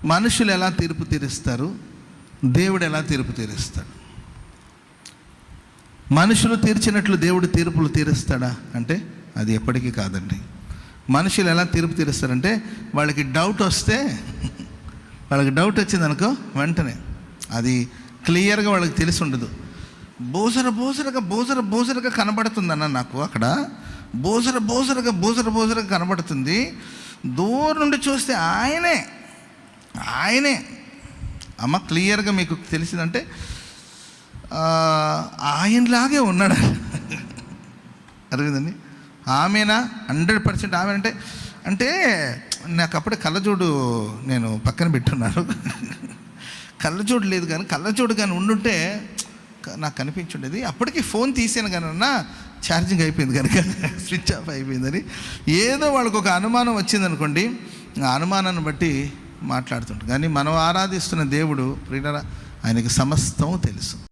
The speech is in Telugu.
మనుషులు ఎలా తీర్పు తీరుస్తారు, దేవుడు ఎలా తీర్పు తీరుస్తాడు? మనుషులు తీర్చినట్లు దేవుడు తీర్పులు తీరుస్తాడా అంటే అది ఎప్పటికీ కాదండి. మనుషులు ఎలా తీర్పు తీరుస్తారంటే వాళ్ళకి డౌట్ వస్తే, వాళ్ళకి డౌట్ వచ్చిందనుకో వెంటనే అది క్లియర్గా వాళ్ళకి తెలిసి ఉండదు. బోసరగా కనబడుతుందన్న నాకు అక్కడ బోసరగా కనబడుతుంది. దూరం నుండి చూస్తే ఆయనే అమ్మ క్లియర్గా మీకు తెలిసిందంటే ఆయనలాగే ఉన్నాడు. అర్థమైందండి? ఆమెనా 100% ఆమె అంటే నాకు అప్పుడే కళ్ళజోడు నేను పక్కన పెట్టున్నాను. కళ్ళజోడు లేదు కానీ కళ్ళజోడు కానీ ఉండుంటే నాకు కనిపించుండేది. అప్పటికి ఫోన్ తీసాను కానీ ఛార్జింగ్ అయిపోయింది కనుక స్విచ్ ఆఫ్ అయిపోయిందని. ఏదో వాళ్ళకు ఒక అనుమానం వచ్చిందనుకోండి, ఆ అనుమానాన్ని బట్టి మాట్లాడుతుంటారు. కానీ మనం ఆరాధిస్తున్న దేవుడు ప్రియులారా, ఆయనకి సమస్తం తెలుసు.